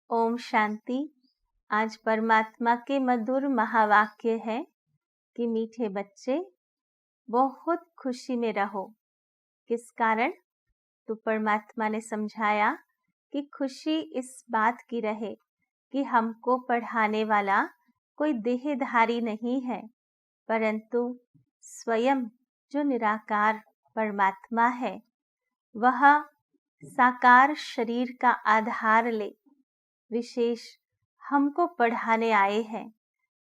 ओम शांति। आज परमात्मा के मधुर महावाक्य है कि मीठे बच्चे बहुत खुशी में रहो। किस कारण? तो परमात्मा ने समझाया कि खुशी इस बात की रहे कि हमको पढ़ाने वाला कोई देहधारी नहीं है, परंतु स्वयं जो निराकार परमात्मा है, वह साकार शरीर का आधार ले विशेष हमको पढ़ाने आए हैं।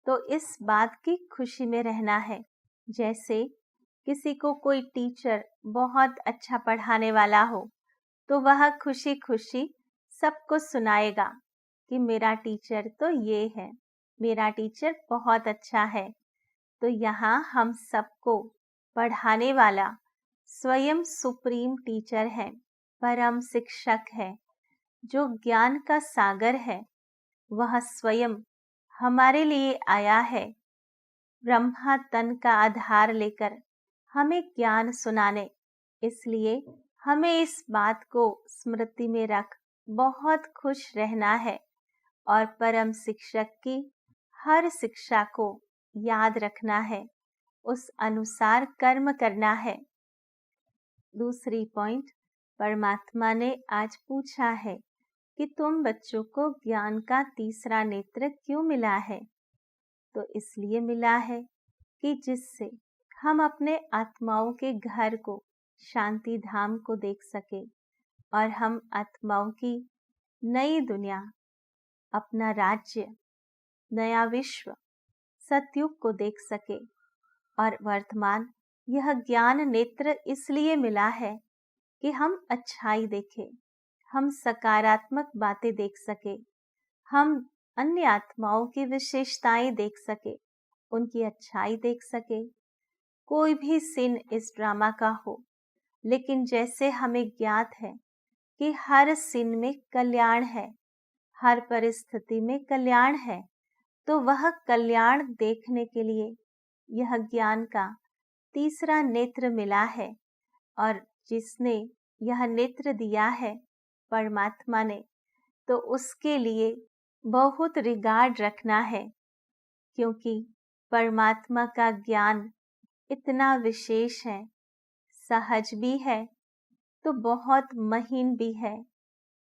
तो इस बात की खुशी में रहना है। जैसे किसी को कोई टीचर बहुत अच्छा पढ़ाने वाला हो, तो वह खुशी खुशी सबको सुनाएगा कि मेरा टीचर तो ये है, मेरा टीचर बहुत अच्छा है। तो यहाँ हम सबको पढ़ाने वाला स्वयं सुप्रीम टीचर है, परम शिक्षक है, जो ज्ञान का सागर है। वह स्वयं हमारे लिए आया है, ब्रह्मा तन का आधार लेकर हमें ज्ञान सुनाने। इसलिए हमें इस बात को स्मृति में रख बहुत खुश रहना है और परम शिक्षक की हर शिक्षा को याद रखना है, उस अनुसार कर्म करना है। दूसरी पॉइंट, परमात्मा ने आज पूछा है कि तुम बच्चों को ज्ञान का तीसरा नेत्र क्यों मिला है? तो इसलिए मिला है कि जिससे हम अपने आत्माओं के घर को, शांति धाम को देख सके और हम आत्माओं की नई दुनिया, अपना राज्य, नया विश्व, सतयुग को देख सके। और वर्तमान यह ज्ञान नेत्र इसलिए मिला है कि हम अच्छाई देखें, हम सकारात्मक बातें देख सके, हम अन्य आत्माओं की विशेषताएं देख सके, उनकी अच्छाई देख सके। कोई भी सीन इस ड्रामा का हो, लेकिन जैसे हमें ज्ञात है कि हर सीन में कल्याण है, हर परिस्थिति में कल्याण है, तो वह कल्याण देखने के लिए यह ज्ञान का तीसरा नेत्र मिला है। और जिसने यह नेत्र दिया है, परमात्मा ने, तो उसके लिए बहुत रिगार्ड रखना है, क्योंकि परमात्मा का ज्ञान इतना विशेष है, सहज भी है, तो बहुत महीन भी है,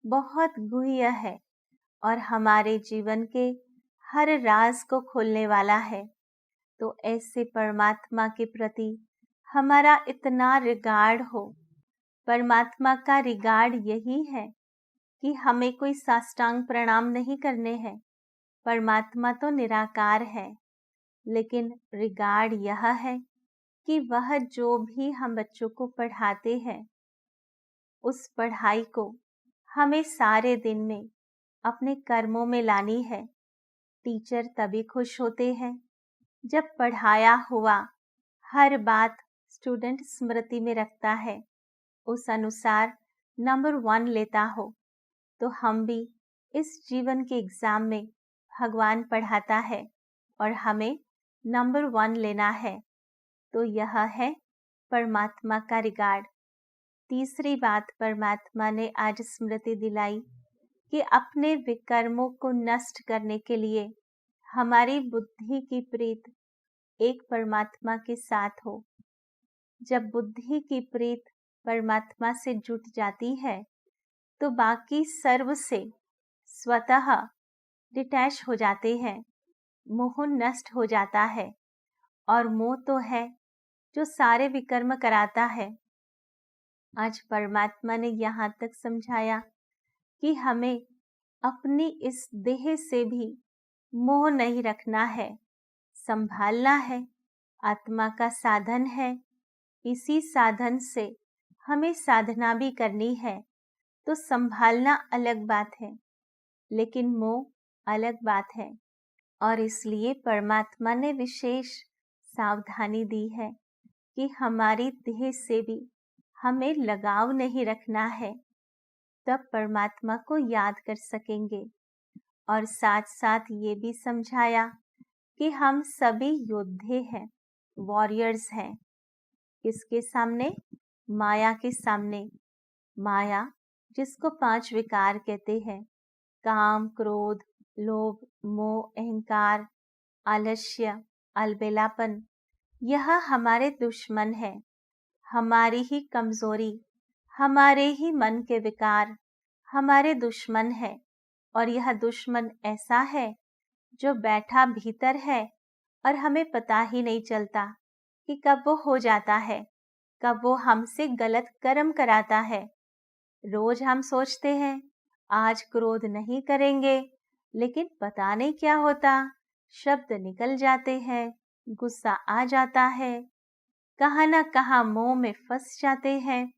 बहुत गुह्य है और हमारे जीवन के हर राज को खोलने वाला है। तो ऐसे परमात्मा के प्रति हमारा इतना रिगार्ड हो। परमात्मा का रिगार्ड यही है कि हमें कोई साष्टांग प्रणाम नहीं करने हैं। परमात्मा तो निराकार है, लेकिन रिगार्ड यह है कि वह जो भी हम बच्चों को पढ़ाते हैं, उस पढ़ाई को हमें सारे दिन में अपने कर्मों में लानी है। टीचर तभी खुश होते हैं जब पढ़ाया हुआ हर बात स्टूडेंट स्मृति में रखता है, उस अनुसार नंबर 1 लेता हो। तो हम भी इस जीवन के एग्जाम में भगवान पढ़ाता है और हमें नंबर 1 लेना है। तो यह है परमात्मा का रिगार्ड। तीसरी बात परमात्मा ने आज स्मृति दिलाई कि अपने विकर्मों को नष्ट करने के लिए हमारी बुद्धि की प्रीत एक परमात्मा के साथ हो। जब बुद्धि की प्रीत परमात्मा से जुट जाती है, तो बाकी सर्व से स्वतः डिटैच हो जाते हैं, मोह नष्ट हो जाता है। और मोह तो है जो सारे विकर्म कराता है। आज परमात्मा ने यहाँ तक समझाया कि हमें अपनी इस देह से भी मोह नहीं रखना है, संभालना है। आत्मा का साधन है, इसी साधन से हमें साधना भी करनी है। तो संभालना अलग बात है, लेकिन मोह अलग बात है। और इसलिए परमात्मा ने विशेष सावधानी दी है कि हमारी देह से भी हमें लगाव नहीं रखना है, तब परमात्मा को याद कर सकेंगे। और साथ साथ ये भी समझाया कि हम सभी योद्धे हैं, वॉरियर्स हैं। किसके सामने? माया के सामने। माया जिसको 5 विकार कहते हैं, काम, क्रोध, लोभ, मोह, अहंकार, आलस्य, अलबेलापन, यह हमारे दुश्मन है। हमारी ही कमजोरी, हमारे ही मन के विकार हमारे दुश्मन है। और यह दुश्मन ऐसा है जो बैठा भीतर है और हमें पता ही नहीं चलता कि कब वो हो जाता है, कब वो हमसे गलत कर्म कराता है। रोज हम सोचते हैं आज क्रोध नहीं करेंगे, लेकिन पता नहीं क्या होता, शब्द निकल जाते हैं, गुस्सा आ जाता है, कहाँ न कहाँ मोह में फंस जाते हैं।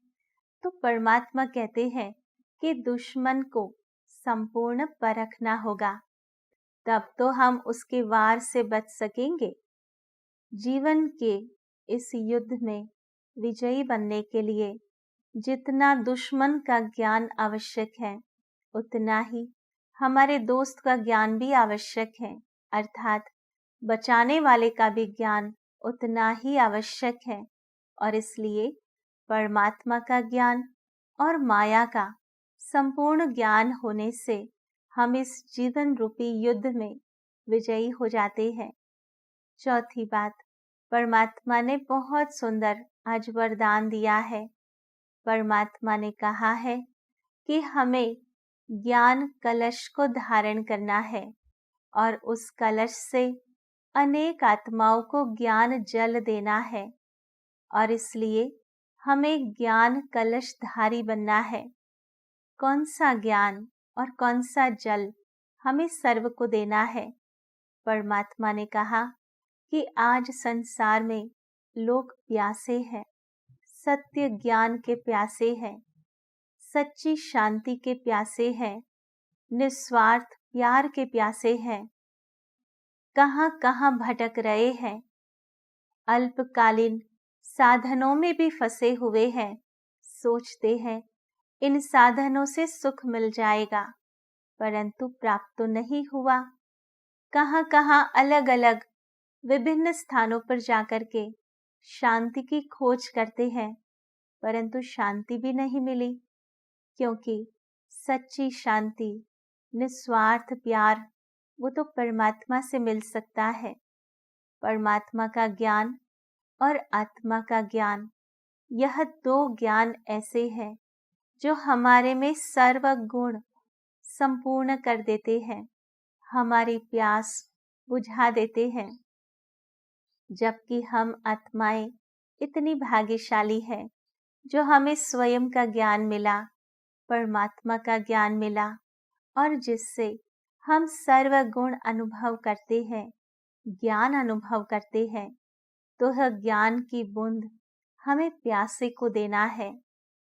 तो परमात्मा कहते हैं कि दुश्मन को संपूर्ण परखना होगा, तब तो हम उसके वार से बच सकेंगे। जीवन के इस युद्ध में विजयी बनने के लिए जितना दुश्मन का ज्ञान आवश्यक है, उतना ही हमारे दोस्त का ज्ञान भी आवश्यक है, अर्थात बचाने वाले का भी ज्ञान उतना ही आवश्यक है। और इसलिए परमात्मा का ज्ञान और माया का संपूर्ण ज्ञान होने से हम इस जीवन रूपी युद्ध में विजयी हो जाते हैं। चौथी बात, परमात्मा ने बहुत सुंदर आज वरदान दिया है। परमात्मा ने कहा है कि हमें ज्ञान कलश को धारण करना है और उस कलश से अनेक आत्माओं को ज्ञान जल देना है। और इसलिए हमें ज्ञान कलशधारी बनना है। कौन सा ज्ञान और कौन सा जल हमें सर्व को देना है? परमात्मा ने कहा कि आज संसार में लोग प्यासे हैं, सत्य ज्ञान के प्यासे हैं, सच्ची शांति के प्यासे हैं, निस्वार्थ प्यार के प्यासे हैं। कहाँ कहाँ भटक रहे हैं, अल्पकालीन साधनों में भी फंसे हुए हैं। सोचते हैं इन साधनों से सुख मिल जाएगा, परंतु प्राप्त तो नहीं हुआ। कहाँ कहाँ अलग अलग विभिन्न स्थानों पर जाकर के शांति की खोज करते हैं, परंतु शांति भी नहीं मिली, क्योंकि सच्ची शांति, निस्वार्थ प्यार वो तो परमात्मा से मिल सकता है। परमात्मा का ज्ञान और आत्मा का ज्ञान, यह दो ज्ञान ऐसे हैं जो हमारे में सर्व गुण संपूर्ण कर देते हैं, हमारी प्यास बुझा देते हैं। जबकि हम आत्माएं इतनी भाग्यशाली हैं जो हमें स्वयं का ज्ञान मिला, परमात्मा का ज्ञान मिला, और जिससे हम सर्व गुण अनुभव करते हैं, ज्ञान अनुभव करते हैं। तो यह ज्ञान की बूंद हमें प्यासे को देना है।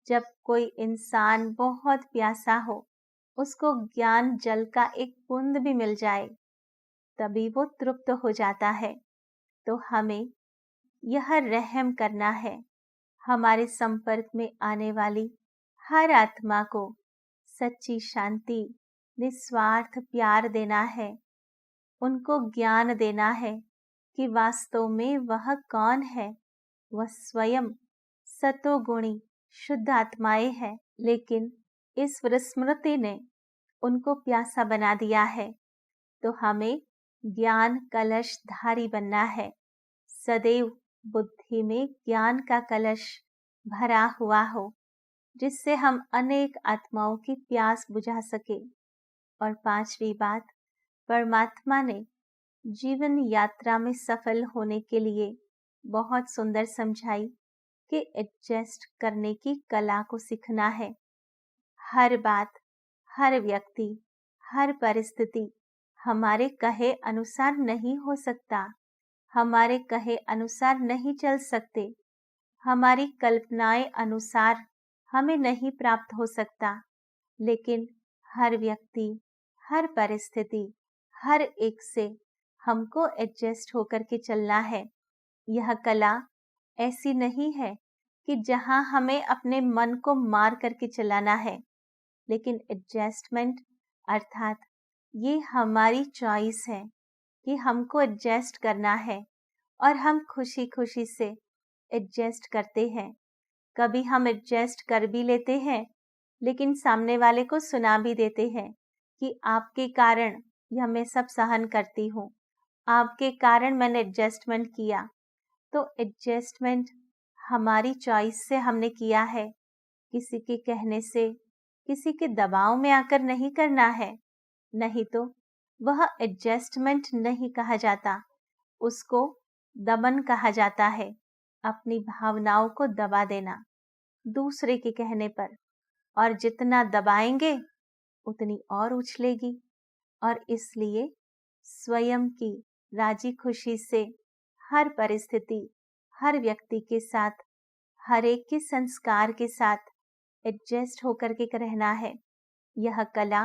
जब कोई इंसान बहुत प्यासा हो, उसको ज्ञान जल का एक बूंद भी मिल जाए, तभी वो तृप्त हो जाता है। तो हमें यह रहम करना है, हमारे संपर्क में आने वाली हर आत्मा को सच्ची शांति, निस्वार्थ प्यार देना है, उनको ज्ञान देना है कि वास्तव में वह कौन है। वह स्वयं सतोगुणी शुद्ध आत्माएं हैं, लेकिन इस विस्मृति ने उनको प्यासा बना दिया है। तो हमें ज्ञान कलश धारी बनना है, सदैव बुद्धि में ज्ञान का कलश भरा हुआ हो, जिससे हम अनेक आत्माओं की प्यास बुझा सके। और पांचवी बात, परमात्मा ने जीवन यात्रा में सफल होने के लिए बहुत सुंदर समझाई कि एडजस्ट करने की कला को सीखना है। हर बात, हर व्यक्ति, हर परिस्थिति हमारे कहे अनुसार नहीं हो सकता, हमारे कहे अनुसार नहीं चल सकते, हमारी कल्पनाएं अनुसार हमें नहीं प्राप्त हो सकता। लेकिन हर व्यक्ति, हर परिस्थिति, हर एक से हमको एडजस्ट होकर के चलना है। यह कला ऐसी नहीं है कि जहां हमें अपने मन को मार करके चलाना है, लेकिन एडजस्टमेंट अर्थात ये हमारी चॉइस है कि हमको एडजस्ट करना है, और हम खुशी खुशी से एडजस्ट करते हैं। कभी हम एडजस्ट कर भी लेते हैं, लेकिन सामने वाले को सुना भी देते हैं कि आपके कारण यह मैं सब सहन करती हूँ, आपके कारण मैंने एडजस्टमेंट किया। तो एडजस्टमेंट हमारी चॉइस से हमने किया है, किसी के कहने से, किसी के दबाव में आकर नहीं करना है। नहीं तो वह एडजस्टमेंट नहीं कहा जाता, उसको दमन कहा जाता है। अपनी भावनाओं को दबा देना दूसरे के कहने पर, और जितना दबाएंगे उतनी और उछलेगी। और इसलिए स्वयं की राजी खुशी से हर परिस्थिति, हर व्यक्ति के साथ, हर एक के संस्कार के साथ एडजस्ट होकर के रहना है। यह कला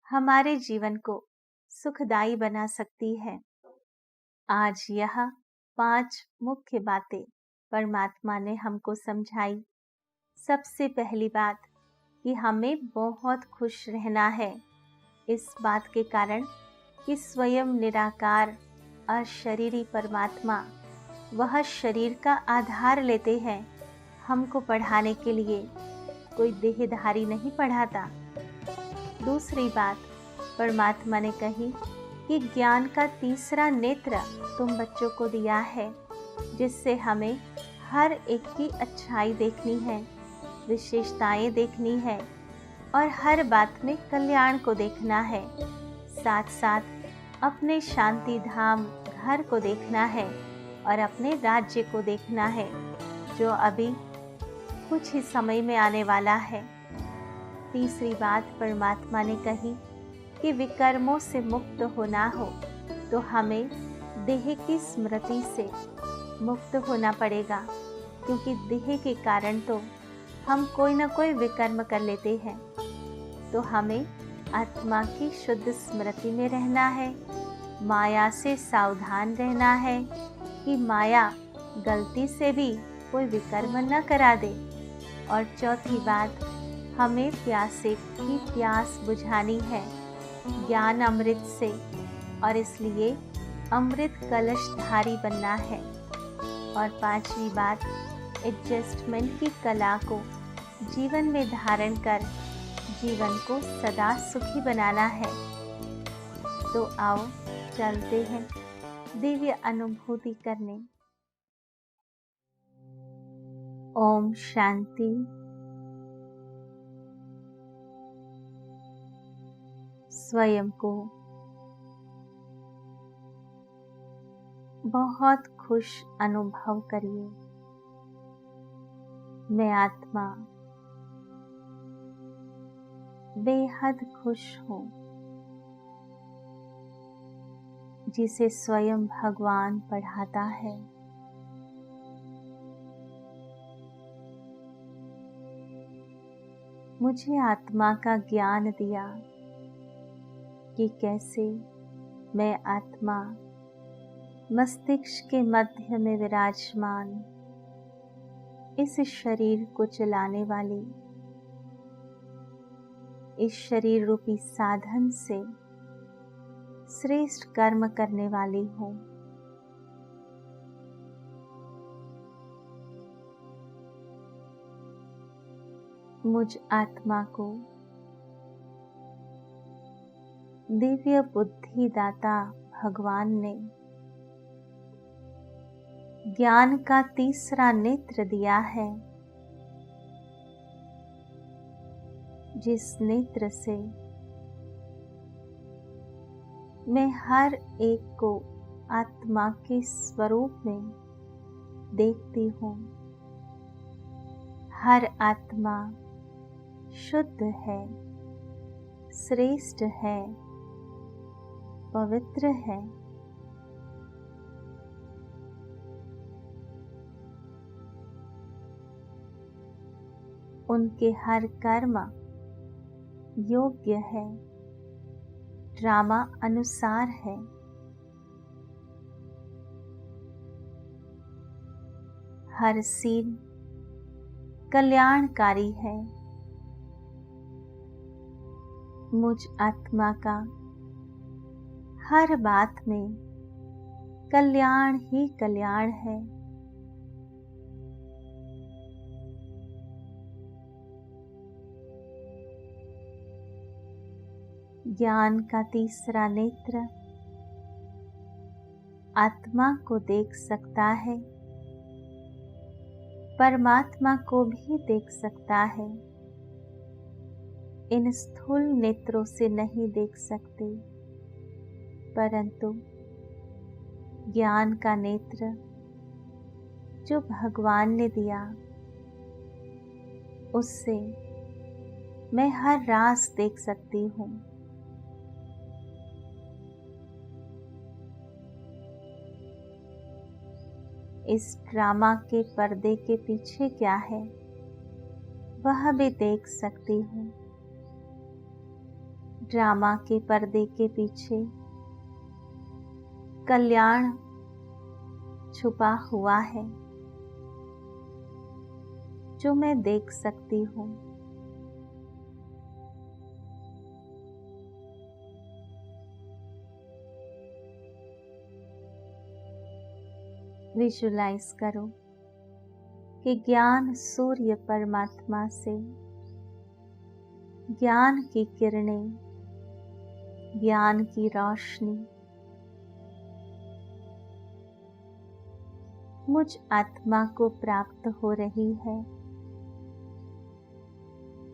हमारे जीवन को सुखदायी बना सकती है। आज यह 5 मुख्य बातें परमात्मा ने हमको समझाई। सबसे पहली बात कि हमें बहुत खुश रहना है, इस बात के कारण कि स्वयं निराकार अशरीरी परमात्मा वह शरीर का आधार लेते हैं। हमको पढ़ाने के लिए कोई देहधारी नहीं पढ़ाता। दूसरी बात परमात्मा ने कही कि ज्ञान का तीसरा नेत्र तुम बच्चों को दिया है, जिससे हमें हर एक की अच्छाई देखनी है, विशेषताएं देखनी है और हर बात में कल्याण को देखना है। साथ साथ अपने शांति धाम घर को देखना है और अपने राज्य को देखना है, जो अभी कुछ ही समय में आने वाला है। तीसरी बात परमात्मा ने कही कि विकर्मों से मुक्त होना हो तो हमें देह की स्मृति से मुक्त होना पड़ेगा, क्योंकि देह के कारण तो हम कोई ना कोई विकर्म कर लेते हैं। तो हमें आत्मा की शुद्ध स्मृति में रहना है, माया से सावधान रहना है कि माया गलती से भी कोई विकर्म न करा दे। और चौथी बात, हमें प्यासे की प्यास बुझानी है ज्ञान अमृत से, और इसलिए अमृत कलशधारी बनना है। और पांचवी बात, एडजस्टमेंट की कला को जीवन में धारण कर जीवन को सदा सुखी बनाना है। तो आओ चलते हैं दिव्य अनुभूति करने। ओम शांति। स्वयं को बहुत खुश अनुभव करिए। मैं आत्मा बेहद खुश हूँ, जिसे स्वयं भगवान पढ़ाता है। मुझे आत्मा का ज्ञान दिया कि कैसे मैं आत्मा मस्तिष्क के मध्य में विराजमान इस शरीर को चलाने वाली, इस शरीर रूपी साधन से श्रेष्ठ कर्म करने वाली हूँ। मुझ आत्मा को दिव्य बुद्धि दाता भगवान ने ज्ञान का तीसरा नेत्र दिया है, जिस नेत्र से मैं हर एक को आत्मा के स्वरूप में देखती हूँ। हर आत्मा शुद्ध है, श्रेष्ठ है, पवित्र है। उनके हर कर्म योग्य है, ड्रामा अनुसार है। हर सीन कल्याणकारी है। मुझ आत्मा का हर बात में कल्याण ही कल्याण है। ज्ञान का तीसरा नेत्र आत्मा को देख सकता है, परमात्मा को भी देख सकता है। इन स्थूल नेत्रों से नहीं देख सकते, परंतु ज्ञान का नेत्र जो भगवान ने दिया, उससे मैं हर राज देख सकती हूँ। इस ड्रामा के पर्दे के पीछे क्या है, वह भी देख सकती हूँ। ड्रामा के पर्दे के पीछे कल्याण छुपा हुआ है, जो मैं देख सकती हूँ। विजुलाइज करो कि ज्ञान सूर्य परमात्मा से ज्ञान की किरणें, ज्ञान की रोशनी मुझ आत्मा को प्राप्त हो रही है।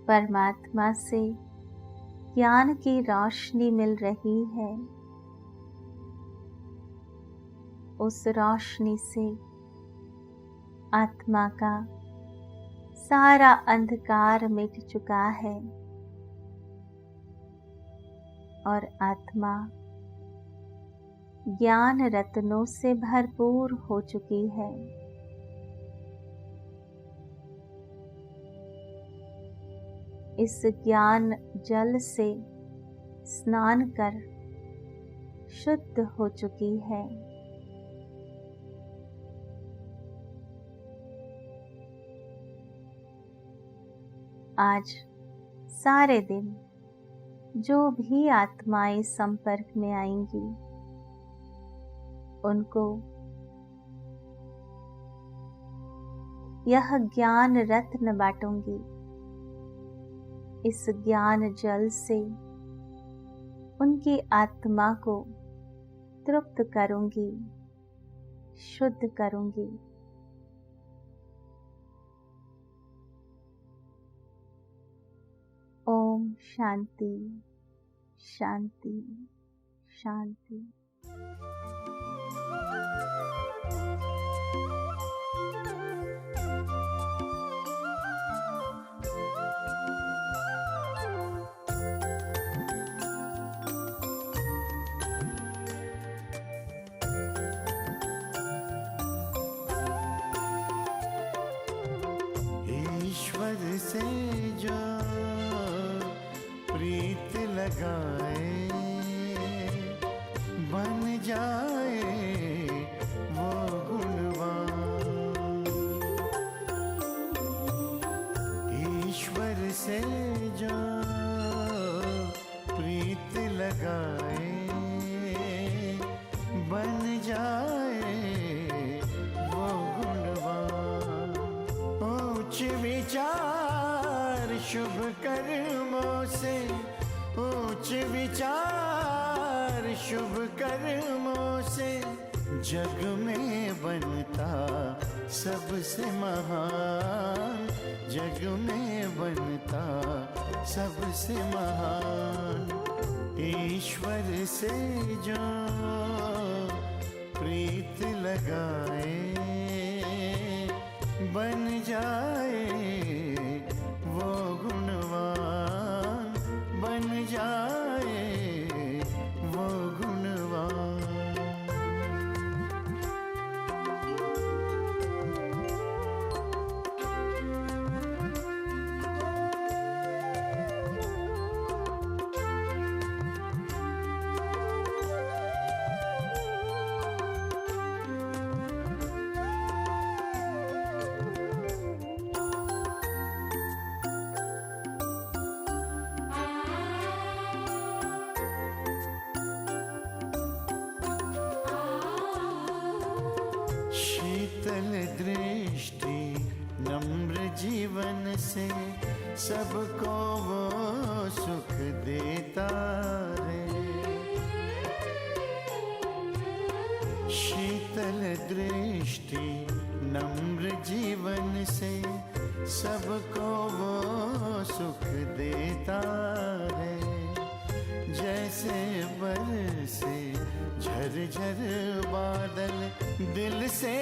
परमात्मा से ज्ञान की रोशनी मिल रही है। उस रोशनी से आत्मा का सारा अंधकार मिट चुका है और आत्मा ज्ञान रत्नों से भरपूर हो चुकी है। इस ज्ञान जल से स्नान कर शुद्ध हो चुकी है। आज सारे दिन जो भी आत्माएं संपर्क में आएंगी, उनको यह ज्ञान रत्न बांटूंगी। इस ज्ञान जल से उनकी आत्मा को तृप्त करूंगी, शुद्ध करूंगी। ओम शांति शांति शांति। ईश्वर से जो प्रीत लगाए, बन जाए वो गुणवान। ईश्वर से जो प्रीत लगाए, बन जाए वो गुणवान। उच्च विचार शुभ कर्मों से, उच्च विचार शुभ कर्मों से जग में बनता सबसे महान, जग में बनता सबसे महान। ईश्वर से जो प्रीत लगाए, बन जाए वो गुणवान, बन जाए वो गुणवान। शीतल दृष्टि नम्र जीवन से सबको वो सुख देता से सबको वो सुख देता है। जैसे बरसे झरझर बादल दिल से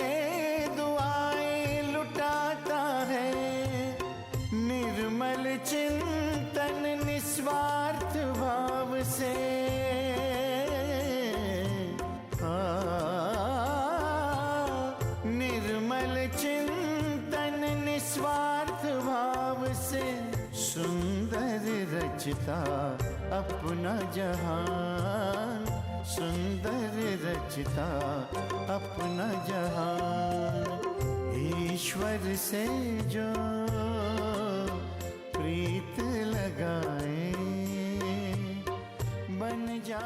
दुआएं लुटाता है। निर्मल चिंतन निस्वार्थ भाव से निर्मल चिंतन निस्वार्थ भाव से सुंदर रचता अपना जहान। सुंदर रचता अपना जहान। ईश्वर से जो प्रीत लगाए बन जा